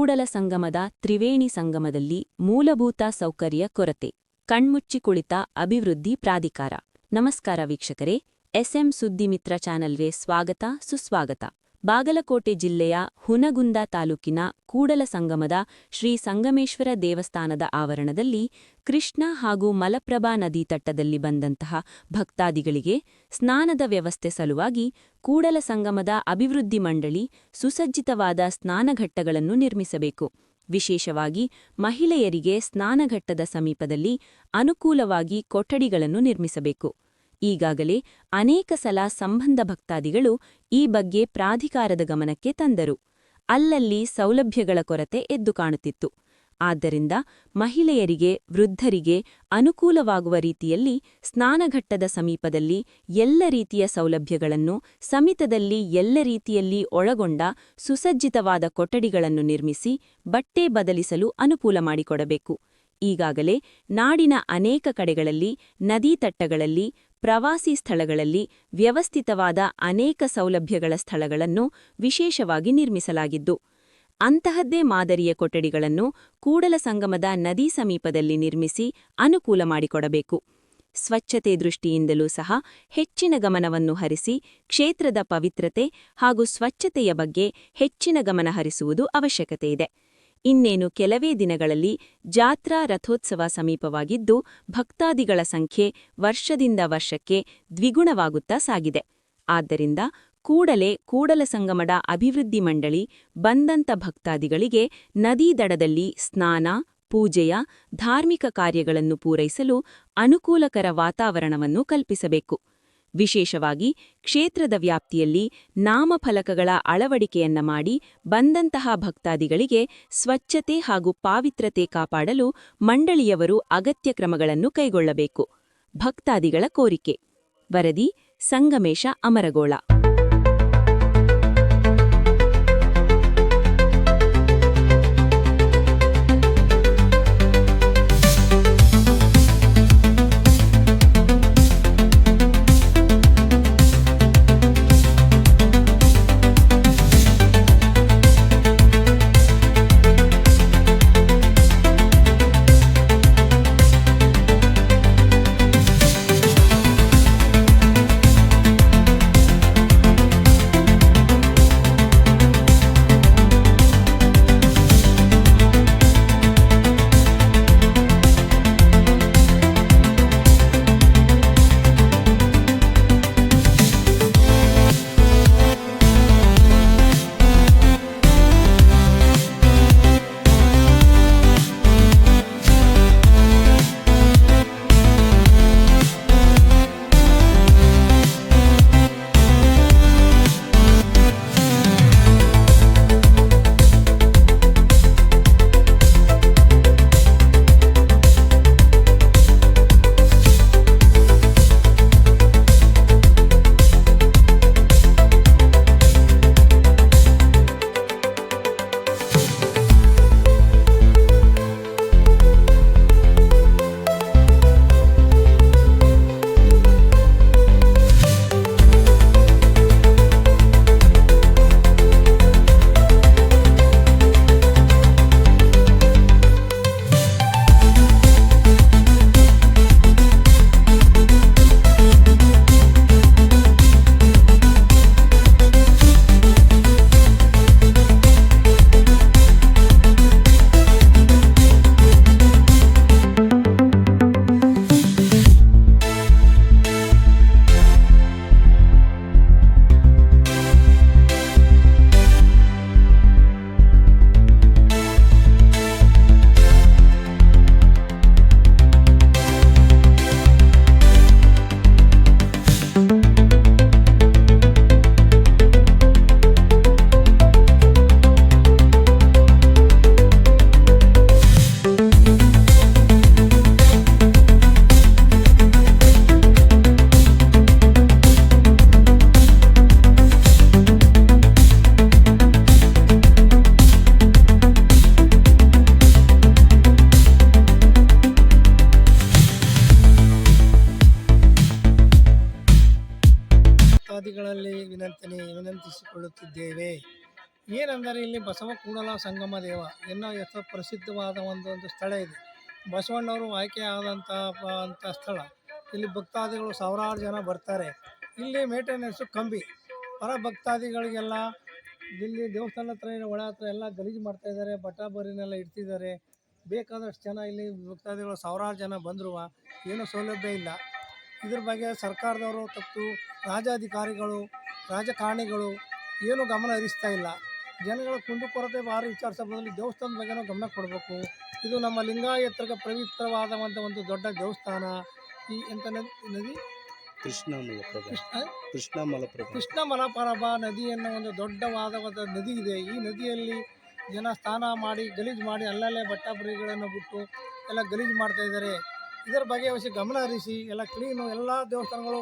ಕೂಡಲ ಸಂಗಮದ ತ್ರಿವೇಣಿ ಸಂಗಮದಲ್ಲಿ ಮೂಲಭೂತ ಸೌಕರ್ಯ ಕೊರತೆ, ಕಣ್ಮುಚ್ಚಿ ಕುಳಿತ ಅಭಿವೃದ್ಧಿ ಪ್ರಾಧಿಕಾರ. ನಮಸ್ಕಾರ ವೀಕ್ಷಕರೇ, ಎಸ್ಎಂ ಸುದ್ದಿಮಿತ್ರ ಚಾನಲ್ಗೆ ಸ್ವಾಗತ ಸುಸ್ವಾಗತ. ಬಾಗಲಕೋಟೆ ಜಿಲ್ಲೆಯ ಹುನಗುಂದ ತಾಲೂಕಿನ ಕೂಡಲ ಸಂಗಮದ ಶ್ರೀ ಸಂಗಮೇಶ್ವರ ದೇವಸ್ಥಾನದ ಆವರಣದಲ್ಲಿ ಕೃಷ್ಣ ಹಾಗೂ ಮಲಪ್ರಭಾ ನದಿ ತಟ್ಟದಲ್ಲಿ ಬಂದಂತಹ ಭಕ್ತಾದಿಗಳಿಗೆ ಸ್ನಾನದ ವ್ಯವಸ್ಥೆ ಸಲುವಾಗಿ ಕೂಡಲ ಸಂಗಮದ ಅಭಿವೃದ್ಧಿ ಮಂಡಳಿ ಸುಸಜ್ಜಿತವಾದ ಸ್ನಾನಘಟ್ಟಗಳನ್ನು ನಿರ್ಮಿಸಬೇಕು. ವಿಶೇಷವಾಗಿ ಮಹಿಳೆಯರಿಗೆ ಸ್ನಾನಘಟ್ಟದ ಸಮೀಪದಲ್ಲಿ ಅನುಕೂಲವಾಗಿ ಕೊಠಡಿಗಳನ್ನು ನಿರ್ಮಿಸಬೇಕು. ಈಗಾಗಲೇ ಅನೇಕ ಸಲ ಸಂಬಂಧ ಭಕ್ತಾದಿಗಳು ಈ ಬಗ್ಗೆ ಪ್ರಾಧಿಕಾರದ ಗಮನಕ್ಕೆ ತಂದರು. ಅಲ್ಲಲ್ಲಿ ಸೌಲಭ್ಯಗಳ ಕೊರತೆ ಎದ್ದು ಕಾಣುತ್ತಿತ್ತು. ಆದ್ದರಿಂದ ಮಹಿಳೆಯರಿಗೆ, ವೃದ್ಧರಿಗೆ ಅನುಕೂಲವಾಗುವ ರೀತಿಯಲ್ಲಿ ಸ್ನಾನಘಟ್ಟದ ಸಮೀಪದಲ್ಲಿ ಎಲ್ಲ ರೀತಿಯ ಸೌಲಭ್ಯಗಳನ್ನು ಸಮಿತದಲ್ಲಿ ಎಲ್ಲ ರೀತಿಯಲ್ಲಿ ಒಳಗೊಂಡ ಸುಸಜ್ಜಿತವಾದ ಕೊಠಡಿಗಳನ್ನು ನಿರ್ಮಿಸಿ ಬಟ್ಟೆ ಬದಲಿಸಲು ಅನುಕೂಲ ಮಾಡಿಕೊಡಬೇಕು. ಈಗಾಗಲೇ ನಾಡಿನ ಅನೇಕ ಕಡೆಗಳಲ್ಲಿ ನದೀ ತಟ್ಟಗಳಲ್ಲಿ, ಪ್ರವಾಸಿ ಸ್ಥಳಗಳಲ್ಲಿ ವ್ಯವಸ್ಥಿತವಾದ ಅನೇಕ ಸೌಲಭ್ಯಗಳ ಸ್ಥಳಗಳನ್ನು ವಿಶೇಷವಾಗಿ ನಿರ್ಮಿಸಲಾಗಿದ್ದು, ಅಂತಹದ್ದೇ ಮಾದರಿಯ ಕೊಠಡಿಗಳನ್ನು ಕೂಡಲ ಸಂಗಮದ ನದೀ ಸಮೀಪದಲ್ಲಿ ನಿರ್ಮಿಸಿ ಅನುಕೂಲ ಮಾಡಿಕೊಡಬೇಕು. ಸ್ವಚ್ಛತೆ ದೃಷ್ಟಿಯಿಂದಲೂ ಸಹ ಹೆಚ್ಚಿನ ಗಮನವನ್ನು ಹರಿಸಿ ಕ್ಷೇತ್ರದ ಪವಿತ್ರತೆ ಹಾಗೂ ಸ್ವಚ್ಛತೆಯ ಬಗ್ಗೆ ಹೆಚ್ಚಿನ ಗಮನ ಹರಿಸುವುದು ಅವಶ್ಯಕತೆಯಿದೆ. ಇನ್ನೇನು ಕೆಲವೇ ದಿನಗಳಲ್ಲಿ ಜಾತ್ರಾ ರಥೋತ್ಸವ ಸಮೀಪವಾಗಿದ್ದು, ಭಕ್ತಾದಿಗಳ ಸಂಖ್ಯೆ ವರ್ಷದಿಂದ ವರ್ಷಕ್ಕೆ ದ್ವಿಗುಣವಾಗುತ್ತಾ ಸಾಗಿದೆ. ಆದ್ದರಿಂದ ಕೂಡಲೇ ಕೂಡಲ ಸಂಗಮದ ಅಭಿವೃದ್ಧಿ ಮಂಡಳಿ ಬಂದಂತ ಭಕ್ತಾದಿಗಳಿಗೆ ನದೀ ದಡದಲ್ಲಿ ಸ್ನಾನ, ಪೂಜೆಯ ಧಾರ್ಮಿಕ ಕಾರ್ಯಗಳನ್ನು ಪೂರೈಸಲು ಅನುಕೂಲಕರ ವಾತಾವರಣವನ್ನು ಕಲ್ಪಿಸಬೇಕು. ವಿಶೇಷವಾಗಿ ಕ್ಷೇತ್ರದ ವ್ಯಾಪ್ತಿಯಲ್ಲಿ ನಾಮಫಲಕಗಳ ಅಳವಡಿಕೆಯನ್ನ ಮಾಡಿ ಬಂದಂತಹ ಭಕ್ತಾದಿಗಳಿಗೆ ಸ್ವಚ್ಛತೆ ಹಾಗೂ ಪಾವಿತ್ರತೆ ಕಾಪಾಡಲು ಮಂಡಳಿಯವರು ಅಗತ್ಯ ಕ್ರಮಗಳನ್ನು ಕೈಗೊಳ್ಳಬೇಕು. ಭಕ್ತಾದಿಗಳ ಕೋರಿಕೆ. ವರದಿ ಸಂಗಮೇಶ ಅಮರಗೋಳ. ವಿನಂತಿಸಿಕೊಳ್ಳುತ್ತಿದ್ದೇವೆ. ಏನೆಂದರೆ ಇಲ್ಲಿ ಬಸವ ಕೂಡಲ ಸಂಗಮ ದೇವ ಎನ್ನೋ ಹೆಸರು ಪ್ರಸಿದ್ಧವಾದ ಒಂದು ಸ್ಥಳ ಇದೆ. ಬಸವಣ್ಣವರು ಆಯ್ಕೆ ಆದಂಥ ಸ್ಥಳ. ಇಲ್ಲಿ ಭಕ್ತಾದಿಗಳು ಸಾವಿರಾರು ಜನ ಬರ್ತಾರೆ. ಇಲ್ಲಿ ಮೇಂಟೆನೆನ್ಸು ಕಮ್ಮಿ. ಪರ ಭಕ್ತಾದಿಗಳಿಗೆಲ್ಲ ಇಲ್ಲಿ ದೇವಸ್ಥಾನ ಹತ್ರ ಒಳ ಹತ್ರ ಎಲ್ಲ ಗಲೀಜು ಮಾಡ್ತಾಯಿದ್ದಾರೆ, ಬರಿನೆಲ್ಲ ಇಡ್ತಿದ್ದಾರೆ. ಬೇಕಾದಷ್ಟು ಜನ ಇಲ್ಲಿ ಭಕ್ತಾದಿಗಳು ಸಾವಿರಾರು ಜನ ಬಂದರೂ ಏನೂ ಸೌಲಭ್ಯ ಇಲ್ಲ. ಇದ್ರ ಬಗ್ಗೆ ಸರ್ಕಾರದವರು ತಪ್ಪು, ರಾಜಾಧಿಕಾರಿಗಳು ರಾಜಕಾರಣಿಗಳು ಏನೂ ಗಮನ ಹರಿಸ್ತಾ ಇಲ್ಲ. ಜನಗಳ ಕುಂದುಕೊರತೆ ಭಾರಿ ವಿಚಾರಿಸೋ ಬದಲು ದೇವಸ್ಥಾನದ ಬಗ್ಗೆನೂ ಗಮನ ಕೊಡಬೇಕು. ಇದು ನಮ್ಮ ಲಿಂಗಾಯತರಿಗೆ ಪವಿತ್ರವಾದಂಥ ಒಂದು ದೊಡ್ಡ ದೇವಸ್ಥಾನ. ಈ ಎಂಥ ನದಿ ಕೃಷ್ಣ ಮಲಪ್ರಭಾ ನದಿ ಅನ್ನೋ ಒಂದು ದೊಡ್ಡವಾದ ನದಿ ಇದೆ. ಈ ನದಿಯಲ್ಲಿ ಜನ ಸ್ನಾನ ಮಾಡಿ ಗಲೀಜು ಮಾಡಿ ಅಲ್ಲಲ್ಲೇ ಬಟ್ಟೆಗಳನ್ನು ಬಿಟ್ಟು ಎಲ್ಲ ಗಲೀಜು ಮಾಡ್ತಾಯಿದ್ದಾರೆ. ಇದರ ಬಗ್ಗೆ ಗಮನ ಹರಿಸಿ ಎಲ್ಲ ಕ್ಲೀನು, ಎಲ್ಲ ದೇವಸ್ಥಾನಗಳು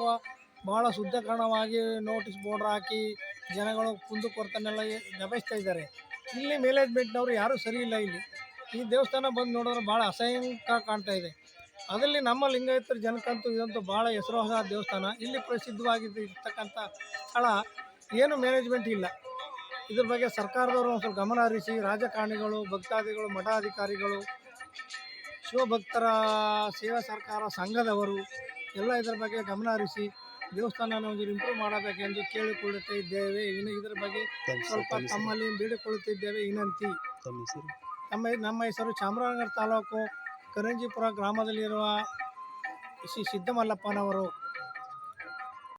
ಭಾಳ ಶುದ್ಧೀಕರಣವಾಗಿ ನೋಟಿಸ್ ಬೋರ್ಡ್ ಹಾಕಿ ಜನಗಳು ಕುಂದುಕೊರತೆನೆಲ್ಲ ದಬಾಯಿಸ್ತಾ ಇದ್ದಾರೆ. ಇಲ್ಲಿ ಮ್ಯಾನೇಜ್ಮೆಂಟ್ನವರು ಯಾರೂ ಸರಿ ಇಲ್ಲ. ಈ ದೇವಸ್ಥಾನ ಬಂದು ನೋಡಿದ್ರೆ ಭಾಳ ಅಸಹ್ಯಂಕ ಕಾಣ್ತಾ ಇದೆ. ಅದರಲ್ಲಿ ನಮ್ಮ ಲಿಂಗಾಯತರ ಜನಕ್ಕಂತೂ ಇದಂತೂ ಭಾಳ ಹೆಸರುವಾದ ದೇವಸ್ಥಾನ. ಇಲ್ಲಿ ಪ್ರಸಿದ್ಧವಾಗಿರ್ತಕ್ಕಂಥ ಸ್ಥಳ ಏನು ಮ್ಯಾನೇಜ್ಮೆಂಟ್ ಇಲ್ಲ. ಇದ್ರ ಬಗ್ಗೆ ಸರ್ಕಾರದವರು ಒಂದು ಸ್ವಲ್ಪ ಗಮನ ಹರಿಸಿ, ರಾಜಕಾರಣಿಗಳು, ಭಕ್ತಾದಿಗಳು, ಮಠಾಧಿಕಾರಿಗಳು, ಶಿವಭಕ್ತರ ಸೇವಾ ಸರ್ಕಾರ ಸಂಘದವರು ಎಲ್ಲ ಇದರ ಬಗ್ಗೆ ಗಮನ ಹರಿಸಿ ದೇವಸ್ಥಾನ ಒಂದು ಇಂಪ್ರೂವ್ ಮಾಡಬೇಕೆಂದು ಕೇಳಿಕೊಳ್ಳುತ್ತಾ ಇದ್ದೇವೆ. ಇನ್ನು ಇದರ ಬಗ್ಗೆ ಸ್ವಲ್ಪ ತಮ್ಮಲ್ಲಿ ಬೇಡಿಕೊಳ್ಳುತ್ತಿದ್ದೇವೆ ವಿನಂತಿ. ನಮ್ಮ ಹೆಸರು ಚಾಮರಾಜನಗರ ತಾಲೂಕು ಕರಂಜಿಪುರ ಗ್ರಾಮದಲ್ಲಿರುವ ಶ್ರೀ ಸಿದ್ದಮಲ್ಲಪ್ಪನವರು.